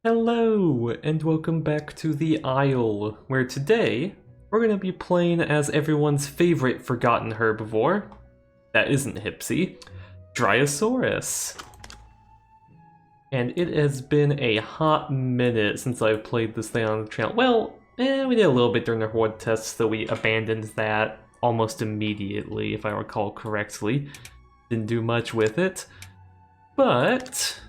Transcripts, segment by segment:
Hello, and welcome back to the Isle, where today we're going to be playing as everyone's favorite forgotten herbivore. That isn't Hipsy, Dryosaurus. And it has been a hot minute since I've played this thing on the channel. Well, we did a little bit during the horde tests, though we abandoned that almost immediately, if I recall correctly. Didn't do much with it, but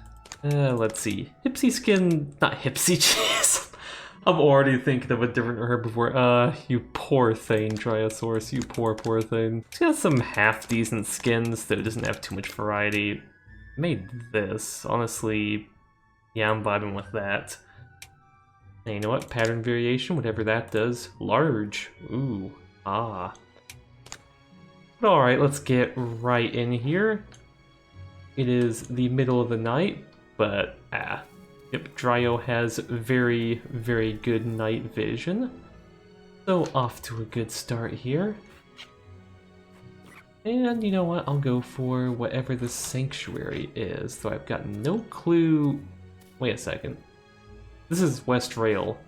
let's see. Hipsy skin, not Hipsy, jeez. I'm already thinking of a different herbivore. You poor thing, Dryosaurus, you poor thing. It's got some half-decent skins, though it doesn't have too much variety. Made this, honestly, yeah, I'm vibing with that. And you know what? Pattern variation, whatever that does. Large. Ooh. Ah. But alright, let's get right in here. It is the middle of the night, but yep, Dryo has very, very good night vision. So off to a good start here. And you know what, I'll go for whatever the sanctuary is, though I've got no clue. Wait a second. This is West Rail.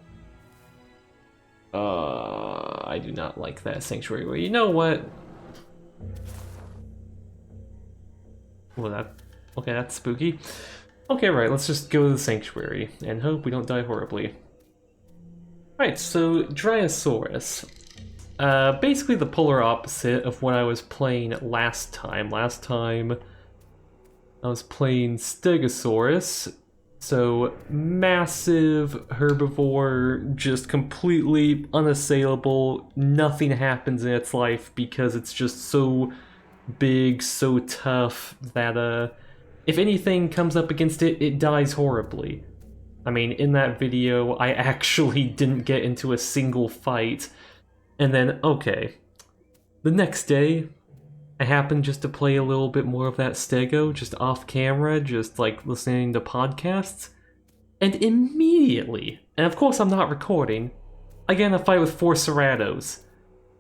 I do not like that sanctuary. Well, you know what? Well, okay, that's spooky. Okay, right, let's just go to the sanctuary and hope we don't die horribly. Right, so Dryosaurus. Basically the polar opposite of what I was playing last time. Last time I was playing Stegosaurus. So massive herbivore, just completely unassailable. Nothing happens in its life because it's just so big, so tough that if anything comes up against it, it dies horribly. I mean, in that video, I actually didn't get into a single fight. And then, okay, the next day, I happened just to play a little bit more of that Stego, just off camera, just like listening to podcasts. And immediately, and of course I'm not recording, I get in a fight with 4 Ceratos.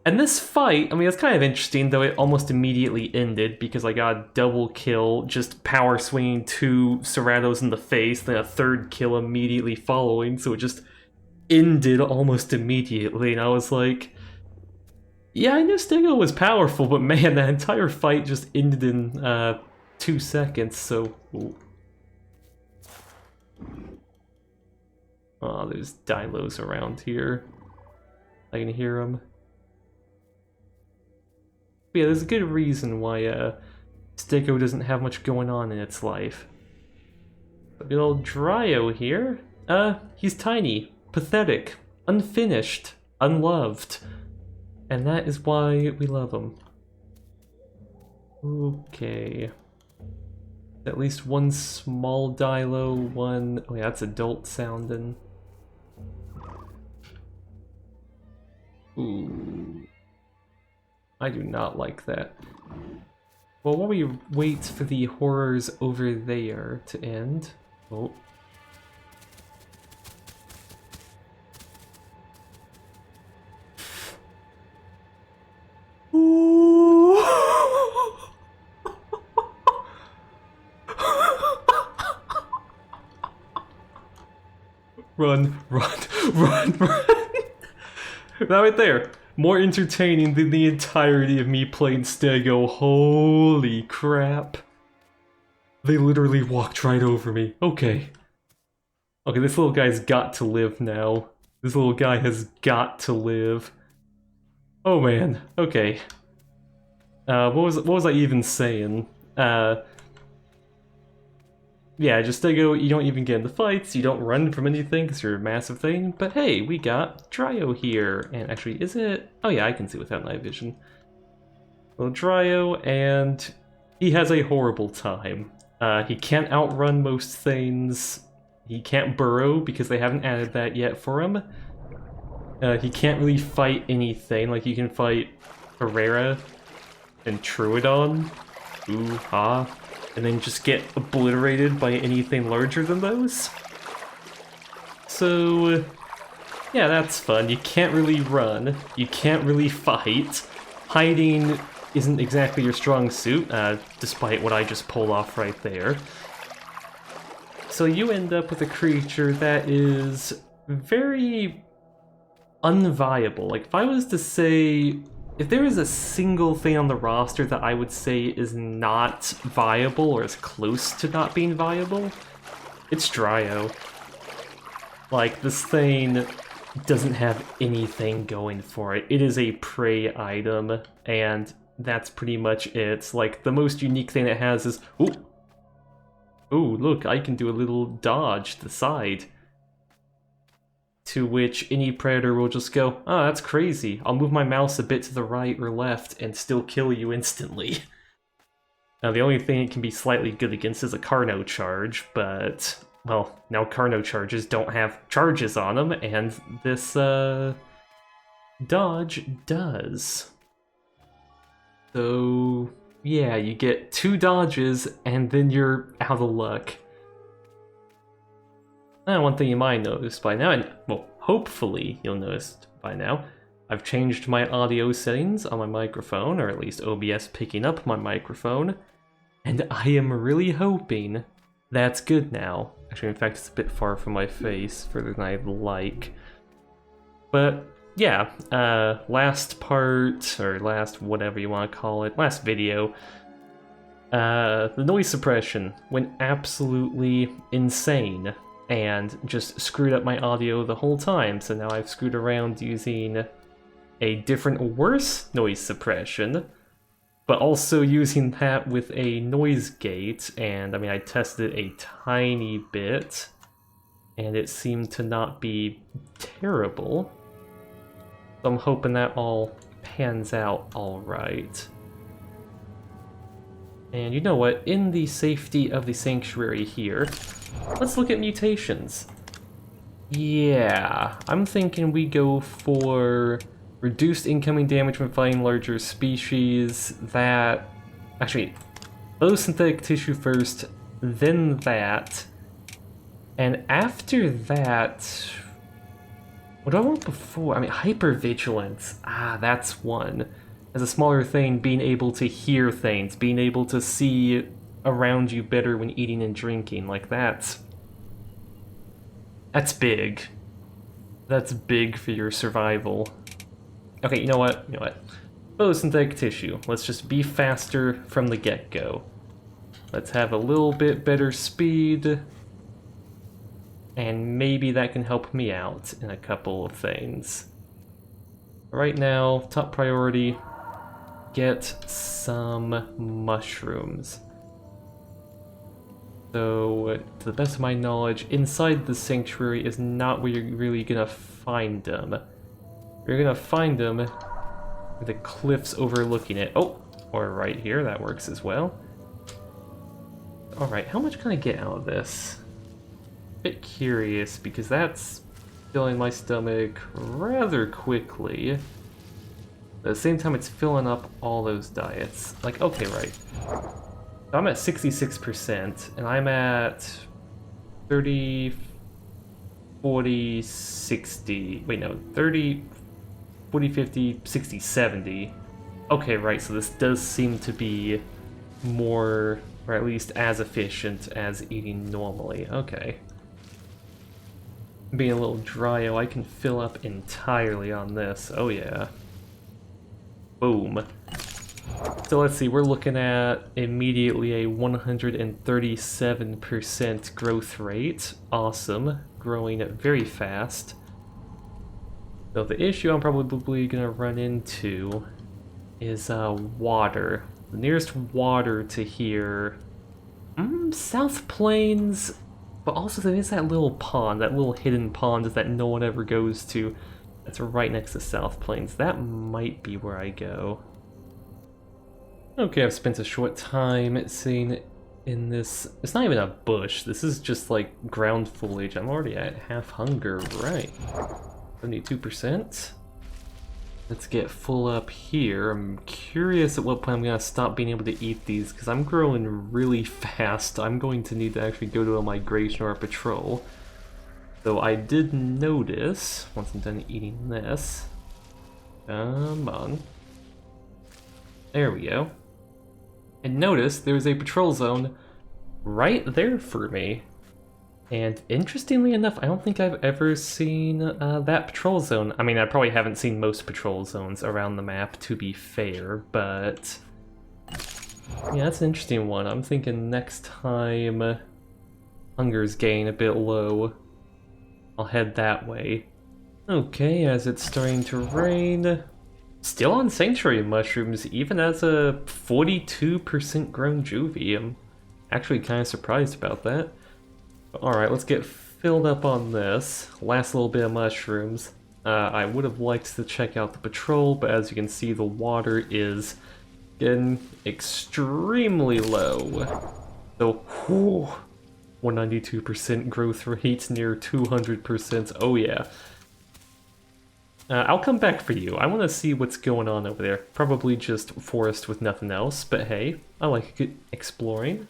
And this fight, I mean, it's kind of interesting, though it almost immediately ended because I got a double kill, just power swinging 2 Ceratos in the face, then a third kill immediately following, so it just ended almost immediately, and I was like, yeah, I knew Stego was powerful, but man, that entire fight just ended in 2 seconds, so... Ooh. Oh, there's dinos around here. I can hear them. Yeah, there's a good reason why Stego doesn't have much going on in its life. But good old Dryo here, he's tiny, pathetic, unfinished, unloved. And that is why we love him. Okay. At least one small dilo, one... Oh yeah, that's adult sounding. Ooh. I do not like that. Well, while we wait for the horrors over there to end... Oh. Ooh. Run. That right there. More entertaining than the entirety of me playing Stego. Holy crap. They literally walked right over me. Okay. Okay, this little guy's got to live now. This little guy has got to live. Oh man, okay. What was I even saying? Yeah, just Stego, you don't even get into fights, you don't run from anything because you're a massive thing, but hey, we got Dryo here, and actually, is it? Oh yeah, I can see without night vision. Well, Dryo, and he has a horrible time. He can't outrun most things, he can't burrow because they haven't added that yet for him. He can't really fight anything, like you can fight Herrera and Troodon. Ooh, ha. And then just get obliterated by anything larger than those. So, yeah, that's fun. You can't really run. You can't really fight. Hiding isn't exactly your strong suit, despite what I just pulled off right there. so you end up with a creature that is very unviable. Like, if I was to say, if there is a single thing on the roster that I would say is not viable or is close to not being viable, it's Dryo. Like, this thing doesn't have anything going for it. It is a prey item, and that's pretty much it. Like, the most unique thing it has is, ooh, look, I can do a little dodge to the side. To which any predator will just go, oh, that's crazy. I'll move my mouse a bit to the right or left and still kill you instantly. Now, the only thing it can be slightly good against is a Carno charge, but, well, now Carno charges don't have charges on them, and this, dodge does. So, yeah, you get 2 dodges, and then you're out of luck. Now, one thing you might notice by now, and, well, hopefully you'll notice by now, I've changed my audio settings on my microphone, or at least OBS picking up my microphone, and I am really hoping that's good now. Actually, in fact, it's a bit far from my face, further than I'd like. But, yeah, last part, or last whatever you want to call it, last video, the noise suppression went absolutely insane and just screwed up my audio the whole time, so now I've screwed around using a different, worse noise suppression, but also using that with a noise gate, and I mean, I tested it a tiny bit, and it seemed to not be terrible. So I'm hoping that all pans out alright. And you know what, in the safety of the sanctuary here, let's look at mutations. Yeah, I'm thinking we go for reduced incoming damage when fighting larger species. That... Actually, photosynthetic tissue first, then that. And after that... What do I want before? I mean, hypervigilance. Ah, that's one. As a smaller thing, being able to hear things, being able to see around you better when eating and drinking, like that's big. That's big for your survival. Okay, you know what? Photosynthetic tissue. Let's just be faster from the get-go. Let's have a little bit better speed, and maybe that can help me out in a couple of things. Right now, top priority, get some mushrooms. So, to the best of my knowledge, inside the sanctuary is not where you're really gonna find them. You're gonna find them with the cliffs overlooking it. Oh, or right here, that works as well. Alright, how much can I get out of this? Bit curious, because that's filling my stomach rather quickly. At the same time, it's filling up all those diets. Like, okay, right. I'm at 66%, and I'm at 30, 40, 60... Wait, no, 30, 40, 50, 60, 70. Okay, right, so this does seem to be more, or at least as efficient as eating normally. Okay. Being a little dryo, I can fill up entirely on this. Oh yeah. Boom. So let's see, we're looking at immediately a 137% growth rate. Awesome. Growing very fast. So the issue I'm probably gonna run into is water. The nearest water to here... South Plains... But also there is that little pond, that little hidden pond that no one ever goes to. That's right next to South Plains. That might be where I go. Okay, I've spent a short time sitting in this... It's not even a bush. This is just like ground foliage. I'm already at half hunger, right. 72%. Let's get full up here. I'm curious at what point I'm going to stop being able to eat these, because I'm growing really fast. I'm going to need to actually go to a migration or a patrol. Though I did notice, once I'm done eating this... Come on. There we go. And notice there's a patrol zone right there for me. And interestingly enough, I don't think I've ever seen that patrol zone. I mean, I probably haven't seen most patrol zones around the map, to be fair, but... yeah, that's an interesting one. I'm thinking next time hunger's getting a bit low, I'll head that way. Okay, as it's starting to rain... still on sanctuary mushrooms, even as a 42% grown juvie. I'm actually kind of surprised about that. Alright, let's get filled up on this. Last little bit of mushrooms. I would have liked to check out the patrol, but as you can see, the water is getting extremely low. So, whew, 192% growth rate, near 200%. Oh yeah. I'll come back for you. I want to see what's going on over there. Probably just forest with nothing else, but hey, I like exploring.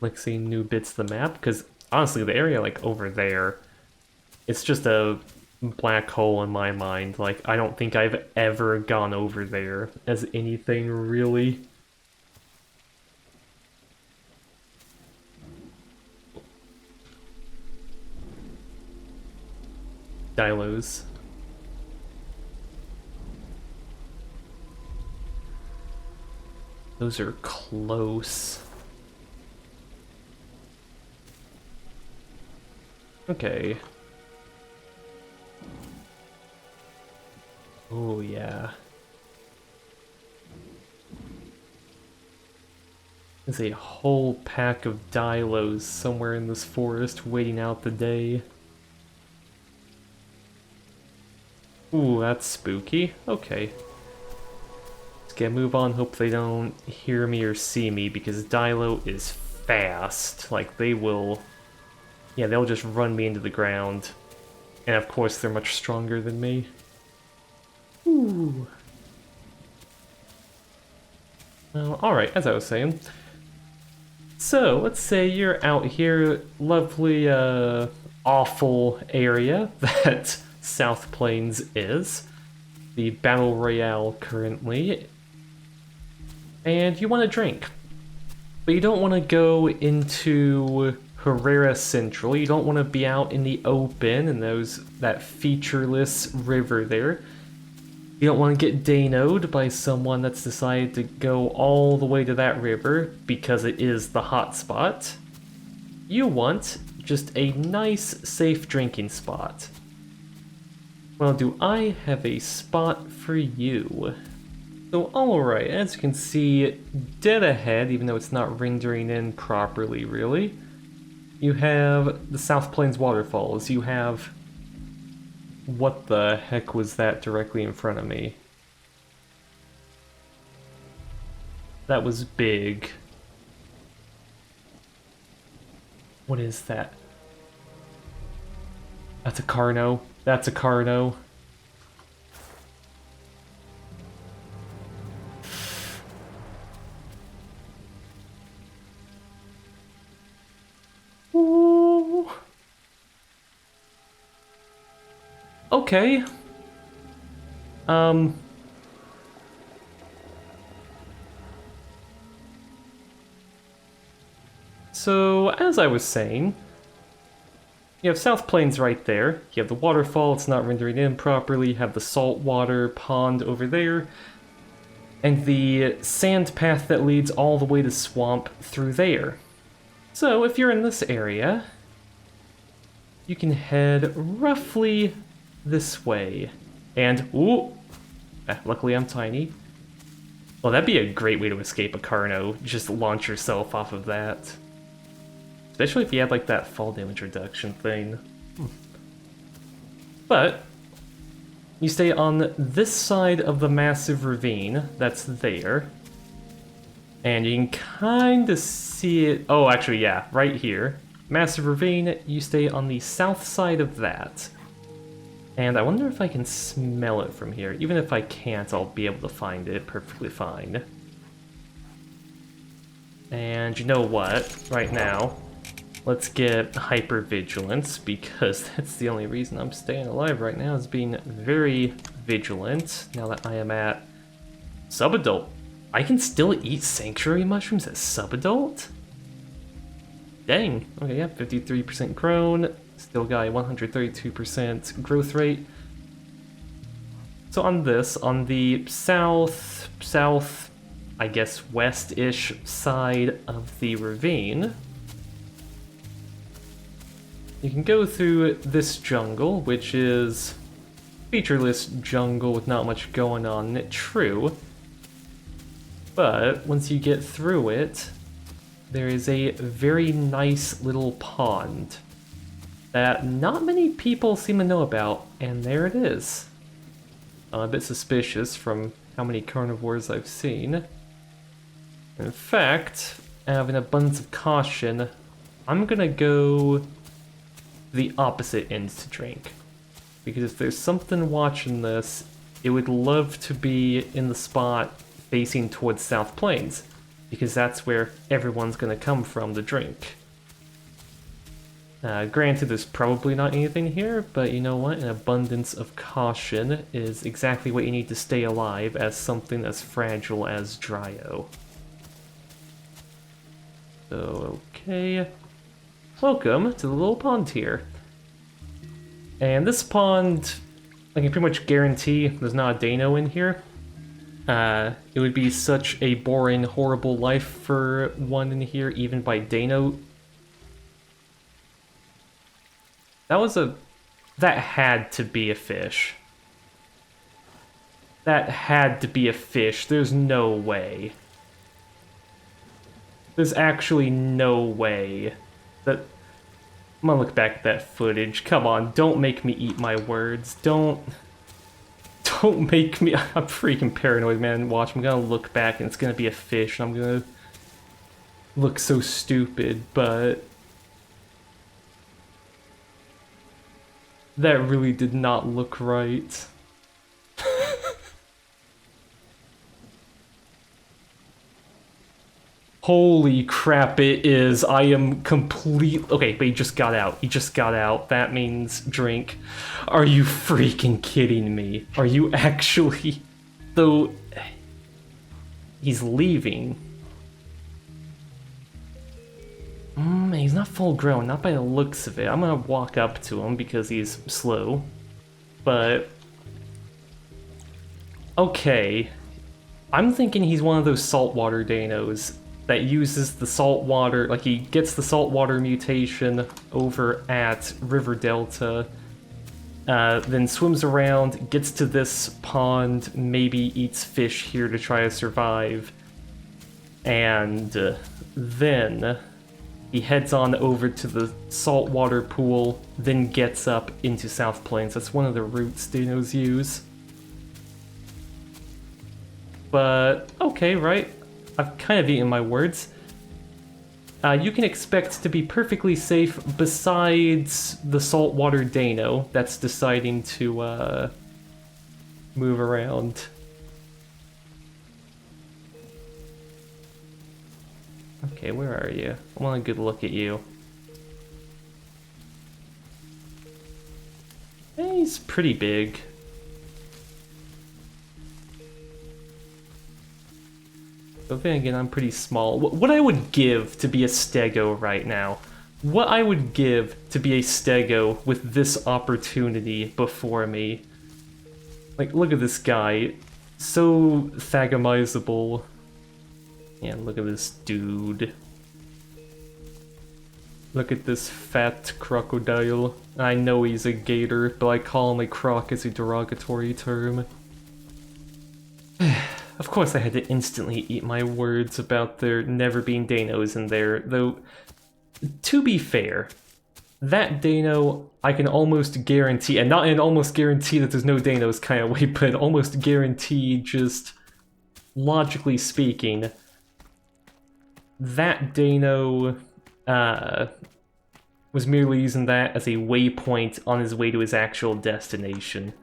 Like seeing new bits of the map, because honestly, the area like over there, it's just a black hole in my mind. Like, I don't think I've ever gone over there as anything really. Dilos. Those are close. Okay. Oh, yeah. There's a whole pack of Dilos somewhere in this forest waiting out the day. Ooh, that's spooky. Okay. Let's get a move on, hope they don't hear me or see me, because Dilo is fast. Like, they will... yeah, they'll just run me into the ground. And of course, they're much stronger than me. Ooh. Well, alright, as I was saying. So, let's say you're out here, lovely, awful area that South Plains is. The Battle Royale currently. And you want to drink. But you don't want to go into Herrera Central. You don't want to be out in the open in that featureless river there. You don't want to get dinoed by someone that's decided to go all the way to that river because it is the hot spot. You want just a nice, safe drinking spot. Well, do I have a spot for you? So, alright, as you can see, dead ahead, even though it's not rendering in properly, really, you have the South Plains waterfalls. You have... what the heck was that directly in front of me? That was big. What is that? That's a Carno. That's a Carno. Ooh. Okay. So, as I was saying, you have South Plains right there. You have the waterfall, it's not rendering in properly. You have the saltwater pond over there. And the sand path that leads all the way to swamp through there. So, if you're in this area, you can head roughly this way. And, ooh! Luckily I'm tiny. Well, that'd be a great way to escape a Carno. Just launch yourself off of that. Especially if you had, like, that fall damage reduction thing. But, you stay on this side of the massive ravine that's there. And you can kind of see it... oh, actually, yeah, right here. Massive ravine, you stay on the south side of that. And I wonder if I can smell it from here. Even if I can't, I'll be able to find it perfectly fine. And you know what? Right now, let's get hypervigilance, because that's the only reason I'm staying alive right now, is being very vigilant, now that I am at subadult. I can still eat sanctuary mushrooms as subadult? Dang. Okay, yeah, 53% grown. Still got a 132% growth rate. So on this, on the south, I guess west-ish side of the ravine, you can go through this jungle, which is featureless jungle with not much going on in it, true. But once you get through it, there is a very nice little pond that not many people seem to know about, and there it is. A bit suspicious from how many carnivores I've seen. In fact, out of an abundance of caution, I'm gonna go the opposite end to drink. Because if there's something watching this, it would love to be in the spot facing towards South Plains, because that's where everyone's gonna come from to drink. Granted, there's probably not anything here, but you know what? An abundance of caution is exactly what you need to stay alive as something as fragile as Dryo. So, okay. Welcome to the little pond here. And this pond, I can pretty much guarantee there's not a dino in here. It would be such a boring, horrible life for one in here, even by dino. That had to be a fish. That had to be a fish. There's no way. There's actually no way that... I'm gonna look back at that footage. Come on, don't make me eat my words. Don't make me... I'm freaking paranoid, man. Watch, I'm gonna look back and it's gonna be a fish and I'm gonna look so stupid, but... that really did not look right. Holy crap, it is. I am complete... Okay, but he just got out. He just got out. That means drink. Are you freaking kidding me? Are you actually... Though... He's leaving. He's not full grown, not by the looks of it. I'm gonna walk up to him because he's slow. But... okay. I'm thinking he's one of those saltwater dinos that uses the saltwater, like he gets the saltwater mutation over at River Delta, then swims around, gets to this pond, maybe eats fish here to try to survive, and then he heads on over to the saltwater pool, then gets up into South Plains. That's one of the routes dinos use. But, okay, right? I've kind of eaten my words. You can expect to be perfectly safe besides the saltwater dino that's deciding to move around. Okay, where are you? I want a good look at you. He's pretty big. But then again, I'm pretty small. What I would give to be a stego right now. What I would give to be a stego with this opportunity before me. Like, look at this guy. So thagomizable. Yeah, look at this dude. Look at this fat crocodile. I know he's a gator, but I call him a croc as a derogatory term. Of course I had to instantly eat my words about there never being dinos in there, though, to be fair, that dino I can almost guarantee, and not an almost guarantee that there's no dinos kind of way, but almost guarantee, just logically speaking, that dino was merely using that as a waypoint on his way to his actual destination.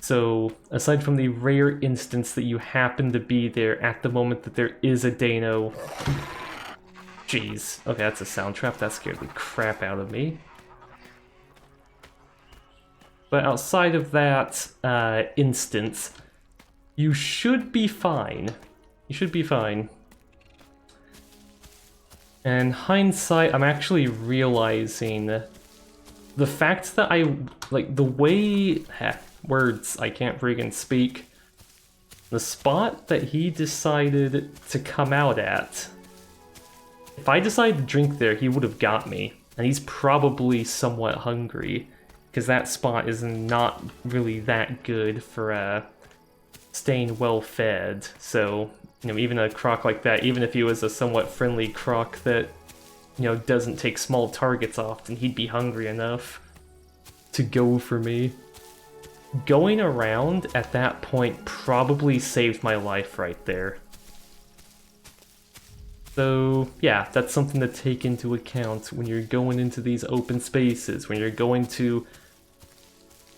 So, aside from the rare instance that you happen to be there at the moment that there is a dino... Jeez. Okay, that's a sound trap. That scared the crap out of me. But outside of that instance, you should be fine. You should be fine. And hindsight, I'm actually realizing the fact that like, the way... words, I can't freaking speak. The spot that he decided to come out at, if I decided to drink there, he would have got me. And he's probably somewhat hungry, because that spot is not really that good for staying well fed. So, you know, even a croc like that, even if he was a somewhat friendly croc that, you know, doesn't take small targets often, he'd be hungry enough to go for me. Going around at that point probably saved my life right there. So, yeah, that's something to take into account when you're going into these open spaces, when you're going to...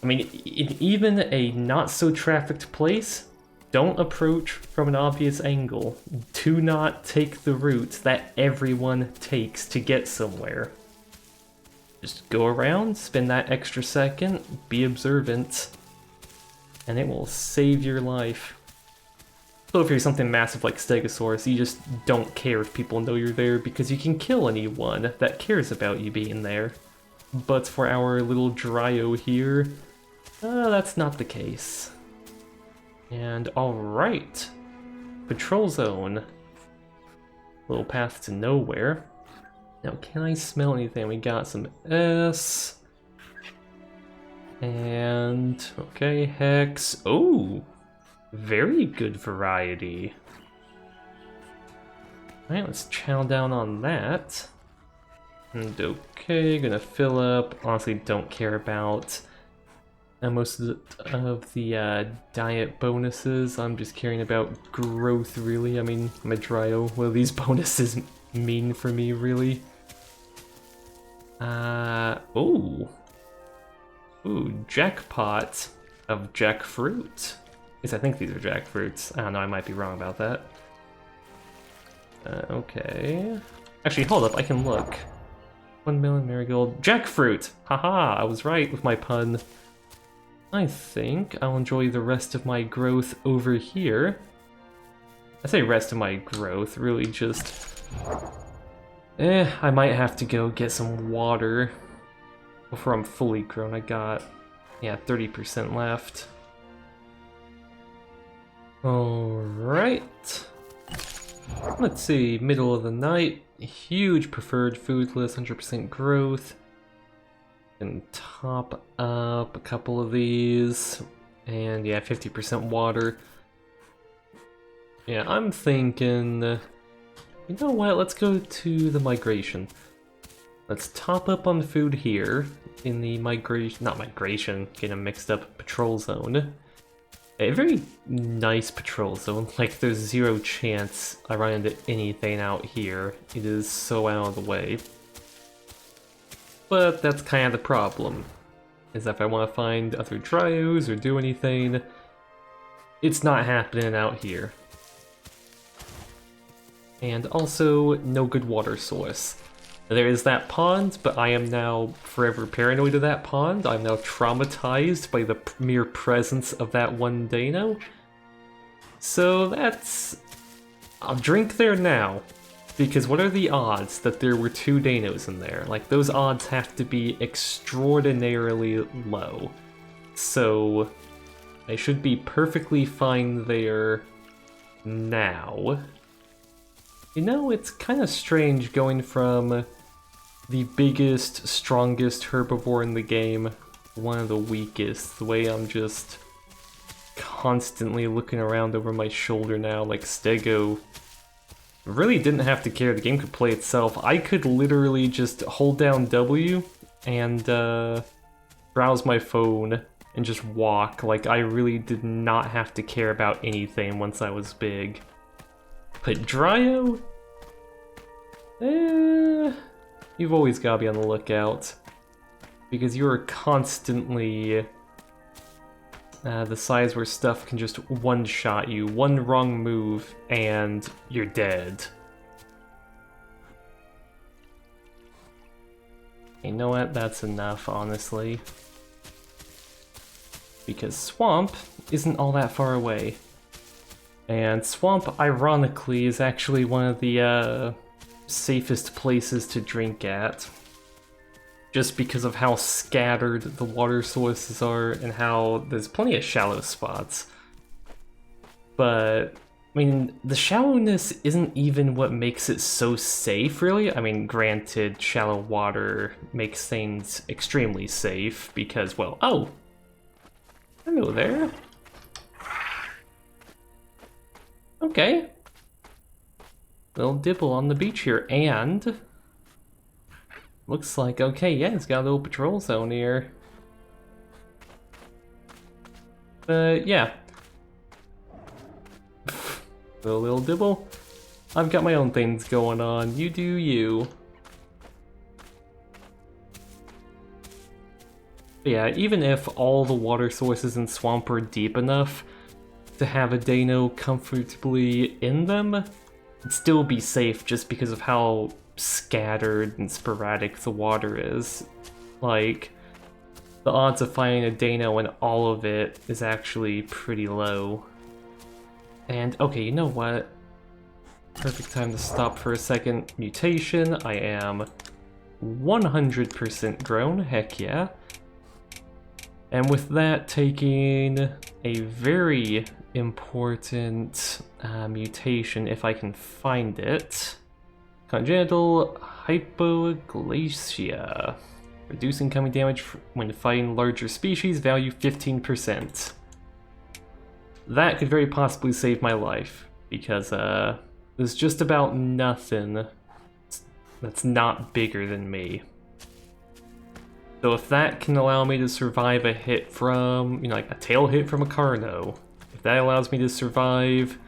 I mean, in even a not-so-trafficked place, don't approach from an obvious angle. Do not take the route that everyone takes to get somewhere. Just go around, spend that extra second, be observant, and it will save your life. So if you're something massive like Stegosaurus, you just don't care if people know you're there because you can kill anyone that cares about you being there. But for our little Dryo here, that's not the case. And alright, patrol zone. Little path to nowhere. Now can I smell anything? We got some S. And, okay, Hex. Oh! Very good variety. Alright, let's chow down on that. And okay, gonna fill up. Honestly, don't care about most of the diet bonuses. I'm just caring about growth, really. I mean, I'm a Dryo. What do these bonuses mean for me, really? Oh. Ooh, jackpot of jackfruit. Yes, I think these are jackfruits. I don't know, I might be wrong about that. Okay. Actually, hold up, I can look. 1 million marigold. Jackfruit! Haha, I was right with my pun. I think I'll enjoy the rest of my growth over here. I say rest of my growth, really just... I might have to go get some water before I'm fully grown. I got, yeah, 30% left. Alright. Let's see, middle of the night. Huge preferred food list, 100% growth. And top up a couple of these. And yeah, 50% water. Yeah, I'm thinking... you know what, let's go to the migration. Let's top up on food here in the migration, getting them mixed up, patrol zone. A very nice patrol zone, like there's zero chance I run into anything out here. It is so out of the way. But that's kind of the problem, is that if I want to find other Dryos or do anything, it's not happening out here. And also, no good water source. There is that pond, but I am now forever paranoid of that pond. I'm now traumatized by the mere presence of that one dino. So that's... I'll drink there now, because what are the odds that there were 2 dinos in there? Like, those odds have to be extraordinarily low. So, I should be perfectly fine there now. You know, it's kind of strange going from the biggest, strongest herbivore in the game, one of the weakest, the way I'm just constantly looking around over my shoulder now, like Stego really didn't have to care, the game could play itself. I could literally just hold down W and browse my phone and just walk, like I really did not have to care about anything once I was big. But Dryo? You've always got to be on the lookout, because you are constantly the size where stuff can just one-shot you. One wrong move, and you're dead. You know what? That's enough, honestly. Because Swamp isn't all that far away. And Swamp, ironically, is actually one of the safest places to drink at. Just because of how scattered the water sources are and how there's plenty of shallow spots. But, I mean, the shallowness isn't even what makes it so safe, really. I mean, granted, shallow water makes things extremely safe because, well, oh! Hello there. Okay. Little dibble on the beach here, and... looks like, okay, yeah, it's got a little patrol zone here. But, yeah. Little dibble. I've got my own things going on. You do you. But yeah, even if all the water sources in swamp are deep enough to have a dino comfortably in them, it'd still be safe just because of how scattered and sporadic the water is. Like, the odds of finding a dino in all of it is actually pretty low. And, okay, you know what? Perfect time to stop for a second. Mutation, I am 100% grown, heck yeah. And with that, taking a very important mutation, if I can find it. Congenital hypoglycia. Reduce incoming damage when fighting larger species, value 15%. That could very possibly save my life, because there's just about nothing that's not bigger than me. So if that can allow me to survive a hit from, you know, like a tail hit from a Carno, if that allows me to survive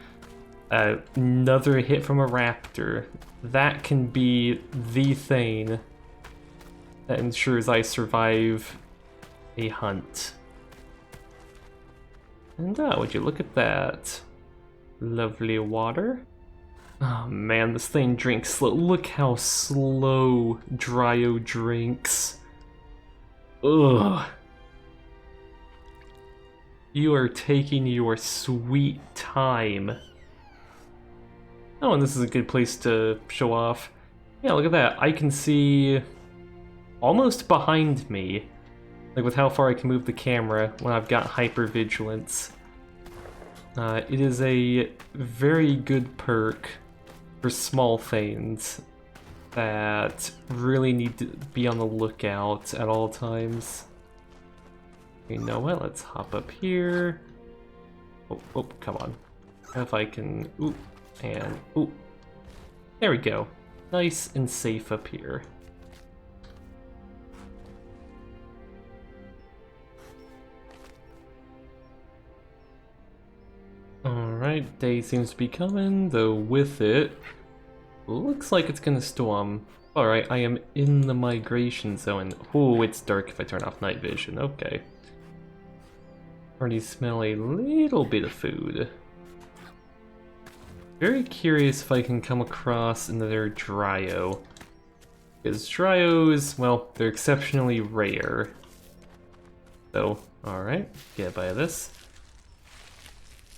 another hit from a raptor, that can be the thing that ensures I survive a hunt. And would you look at that? Lovely water. Oh man, this thing drinks slow. Look how slow Dryo drinks. Ugh. You are taking your sweet time. Oh, and this is a good place to show off. Yeah, look at that. I can see almost behind me, like with how far I can move the camera when I've got hypervigilance. It is a very good perk for small things that really need to be on the lookout at all times. You know what? Let's hop up here. Oh, come on. If I can... Ooh, and... Ooh. There we go. Nice and safe up here. Alright, day seems to be coming, though with it, looks like it's gonna storm. Alright, I am in the migration zone. Oh, it's dark if I turn off night vision, okay. Already smell a little bit of food. Very curious if I can come across another Dryo. Because Dryos, well, they're exceptionally rare. So, alright, get by this.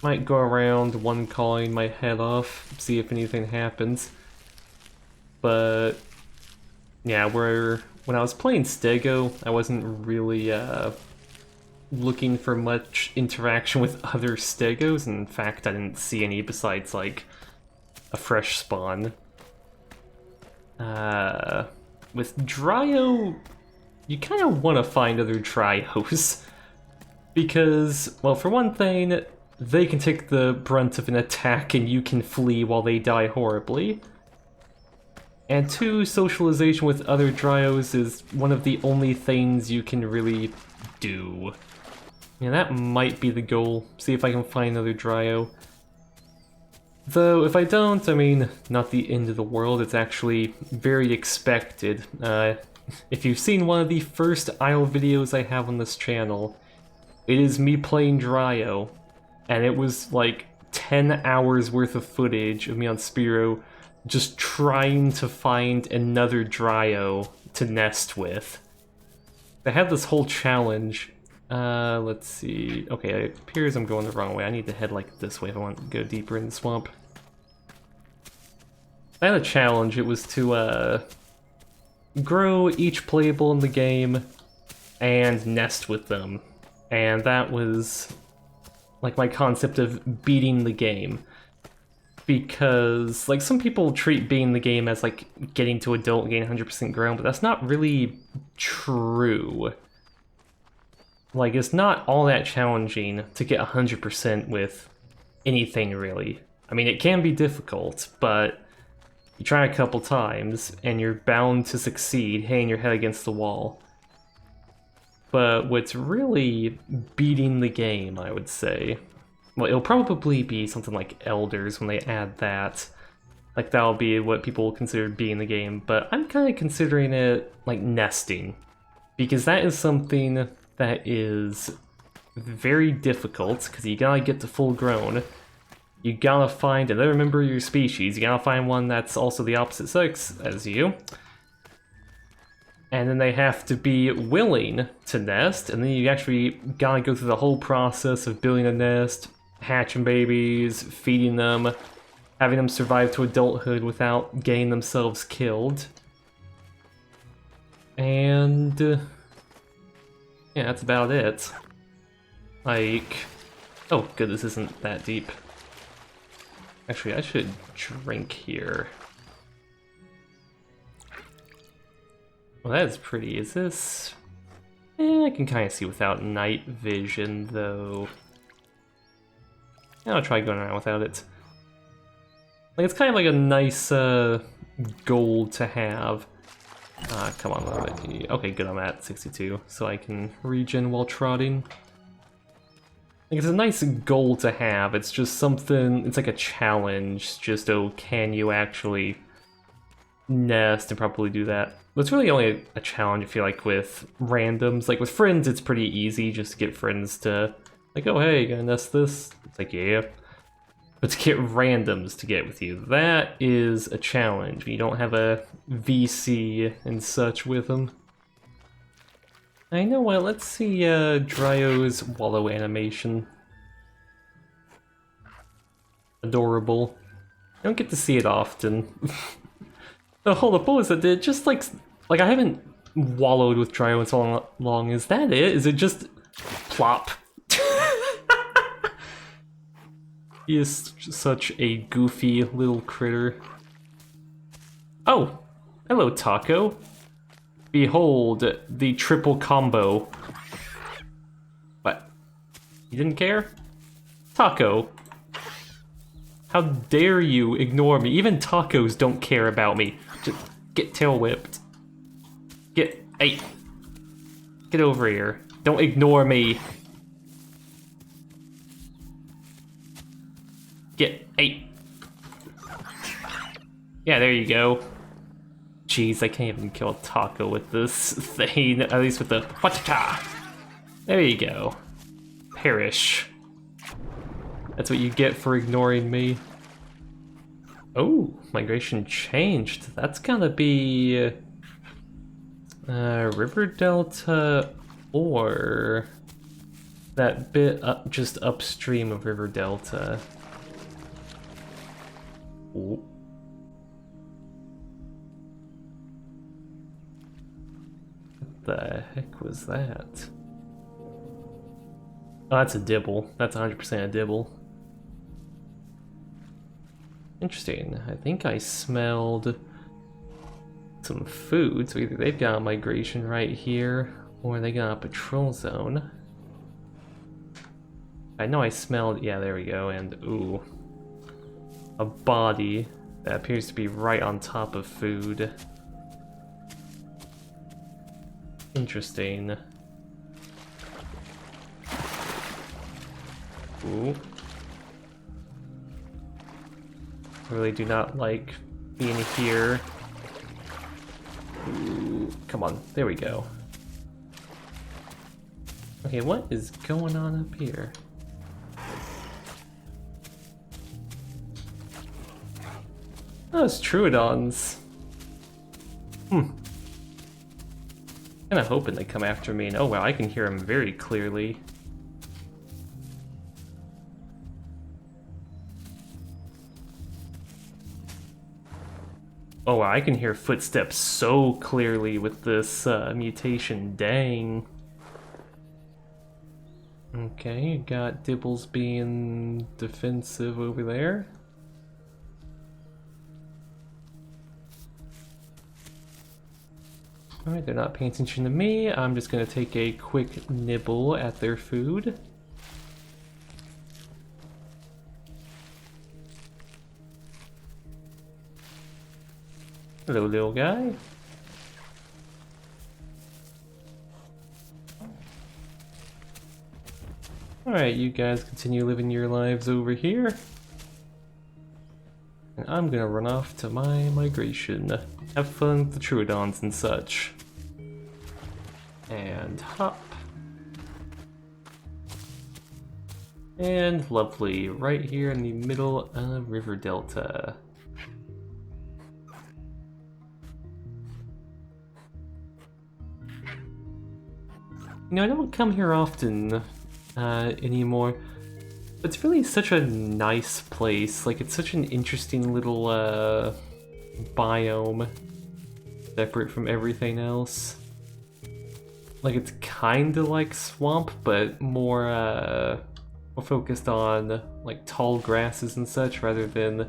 Might go around one calling my head off, see if anything happens. But yeah, when I was playing Stego, I wasn't really looking for much interaction with other Stegos. In fact, I didn't see any besides like a fresh spawn. With Dryo, you kind of want to find other Dryos because, well, for one thing, they can take the brunt of an attack and you can flee while they die horribly. And two, socialization with other Dryos is one of the only things you can really do. Yeah, that might be the goal. See if I can find another Dryo. Though, if I don't, I mean, not the end of the world, it's actually very expected. If you've seen one of the first Isle videos I have on this channel, it is me playing Dryo. And it was like 10 hours worth of footage of me on Spiro just trying to find another Dryo to nest with. I had this whole challenge. Let's see. Okay, it appears I'm going the wrong way. I need to head like this way if I want to go deeper in the swamp. I had a challenge. It was to grow each playable in the game and nest with them. And that was like my concept of beating the game. Because like some people treat beating the game as like getting to adult, getting 100% grown, but that's not really true. Like, it's not all that challenging to get 100% with anything, really. I mean, it can be difficult, but you try a couple times, and you're bound to succeed, hitting your head against the wall. But what's really beating the game, I would say... Well, it'll probably be something like Elders when they add that. Like, that'll be what people consider beating the game, but I'm kind of considering it, like, nesting. Because that is something that is very difficult, because you gotta get to full grown. You gotta find another member of your species, you gotta find one that's also the opposite sex as you. And then they have to be willing to nest, and then you actually gotta go through the whole process of building a nest, hatching babies, feeding them, having them survive to adulthood without getting themselves killed. And... yeah, that's about it. Like... oh, good, this isn't that deep. Actually, I should drink here. Well, that is pretty. Is this... I can kind of see without night vision, though. I'll try going around without it. Like, it's kind of like a nice goal to have. Come on, okay, good, I'm at 62, so I can regen while trotting. Like, it's a nice goal to have, it's just something, it's like a challenge, just, oh, can you actually nest and properly do that? But it's really only a challenge, I feel like, with randoms. Like, with friends, it's pretty easy just to get friends to, like, oh, hey, you gonna nest this? It's like, yeah. But to get randoms to get with you, that is a challenge. You don't have a VC and such with them. I know what, let's see Dryo's wallow animation. Adorable. I don't get to see it often. Oh, hold up, what was it? It just like I haven't wallowed with Dryo in so long. Is that it? Is it just plop? He is such a goofy little critter. Oh, hello, Taco. Behold, the triple combo. What? You didn't care? Taco. How dare you ignore me? Even tacos don't care about me. Just get tail whipped. Hey. Get over here. Don't ignore me. Hey. Yeah, there you go. Jeez, I can't even kill a taco with this thing, at least with the whatcha. There you go. Perish. That's what you get for ignoring me. Oh, migration changed. That's gonna be River Delta or that bit up just upstream of River Delta. Ooh. What the heck was that? Oh, that's a dibble. That's 100% a dibble. Interesting. I think I smelled some food, so either they've got a migration right here, or they got a patrol zone. I know I smelled, yeah, there we go, and ooh. A body that appears to be right on top of food. Interesting. Ooh. I really do not like being here. Ooh, come on, there we go. Okay, what is going on up here? Oh, it's Troodons. Kinda hoping they come after me, and oh wow, I can hear them very clearly. Oh, I can hear footsteps so clearly with this mutation, dang. Okay, got Dibbles being defensive over there. Alright, they're not paying attention to me. I'm just gonna take a quick nibble at their food. Hello, little guy. Alright, you guys continue living your lives over here. And I'm gonna run off to my migration. Have fun with the Troodons and such. And hop. And lovely, right here in the middle of River Delta. You know, I don't come here often anymore. It's really such a nice place. Like, it's such an interesting little biome, separate from everything else. Like, it's kind of like swamp, but more focused on like tall grasses and such rather than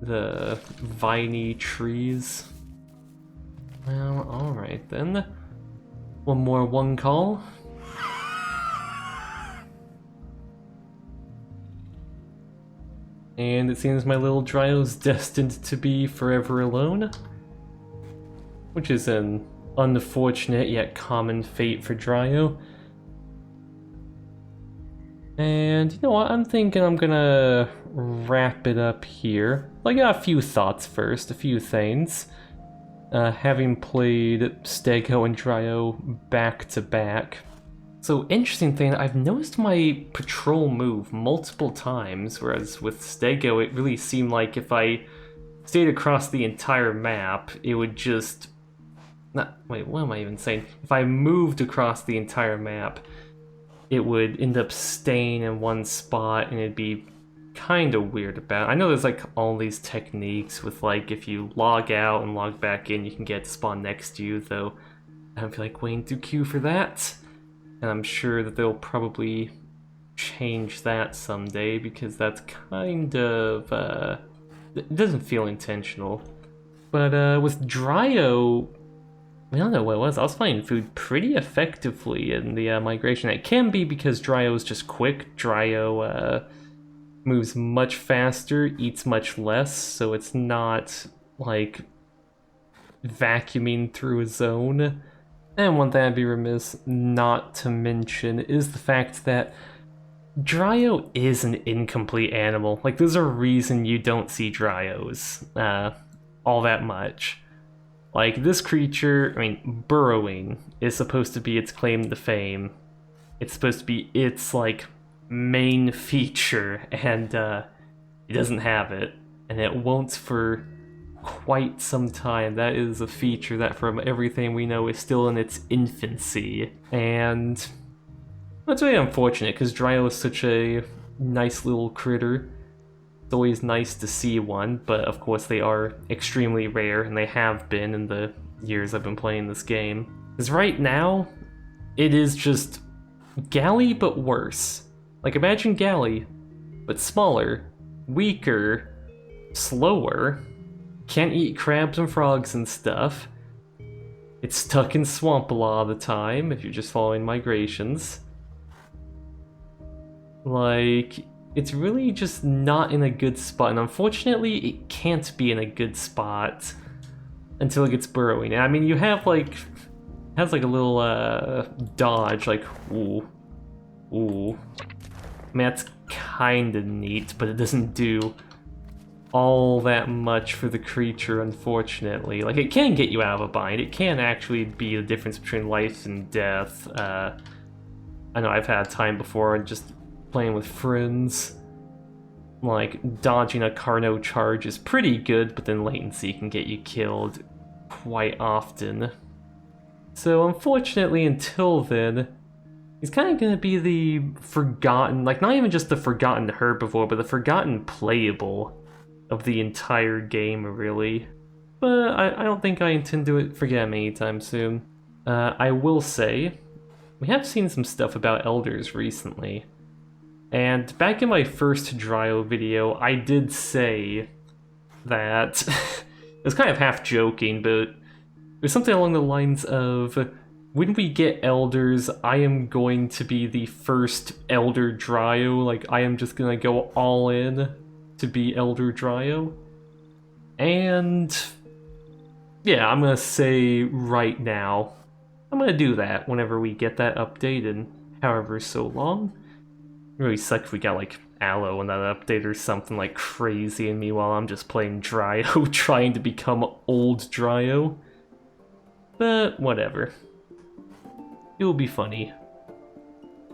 the viney trees. Well, alright then. One more one call. And it seems my little Dryo's destined to be forever alone. Which is an unfortunate yet common fate for Dryo. And you know what, I'm thinking I'm gonna wrap it up here. I got a few thoughts first, a few things. Having played Stego and Dryo back to back. So, interesting thing, I've noticed my patrol move multiple times, whereas with Stego it really seemed like if I stayed across the entire map, it would just... wait, what am I even saying? If I moved across the entire map, it would end up staying in one spot and it'd be kind of weird about it. I know there's like all these techniques with like if you log out and log back in, you can get to spawn next to you, though I don't feel like waiting through queue for that. And I'm sure that they'll probably change that someday because that's kind of, it doesn't feel intentional. But with Dryo, I don't know what it was. I was finding food pretty effectively in the migration. It can be because Dryo is just quick. Dryo moves much faster, eats much less, so it's not like vacuuming through a zone. And one thing I'd be remiss not to mention is the fact that Dryo is an incomplete animal. Like, there's a reason you don't see Dryos all that much. Like, this creature, I mean, burrowing is supposed to be its claim to fame. It's supposed to be its, like, main feature, and it doesn't have it. And it won't for quite some time. That is a feature that, from everything we know, is still in its infancy. And that's really unfortunate, because Dryo is such a nice little critter. It's always nice to see one, but of course they are extremely rare, and they have been in the years I've been playing this game. Because right now, it is just Galley, but worse. Like, imagine Galley, but smaller, weaker, slower, can't eat crabs and frogs and stuff. It's stuck in swamp a lot of the time, if you're just following migrations. Like, it's really just not in a good spot, and unfortunately, it can't be in a good spot until it gets burrowing. And I mean, you have, like, it has, like, a little, dodge, like, ooh, ooh. I mean, that's kinda neat, but it doesn't do all that much for the creature, unfortunately. Like, it can get you out of a bind. It can actually be the difference between life and death. I know I've had time before just playing with friends. Like, dodging a Carno charge is pretty good, but then latency can get you killed quite often. So, unfortunately, until then, he's kind of going to be the forgotten, like, not even just the forgotten herbivore, but the forgotten playable of the entire game, really. but I don't think I intend to forget them anytime soon. I will say, we have seen some stuff about elders recently. And back in my first Dryo video, I did say that, it was kind of half joking, but it was something along the lines of, when we get elders, I am going to be the first Elder Dryo, like I am just gonna go all in to be Elder Dryo. And yeah, I'm gonna say right now, I'm gonna do that whenever we get that update in however so long. It really sucks if we got like Aloe in that update or something like crazy, and meanwhile I'm just playing Dryo, trying to become old Dryo. But whatever. It will be funny.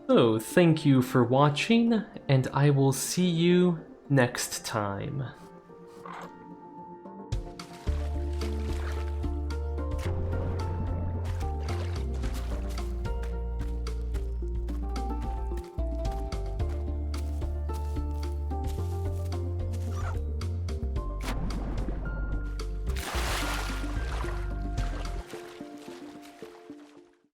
So, thank you for watching, and I will see you next time.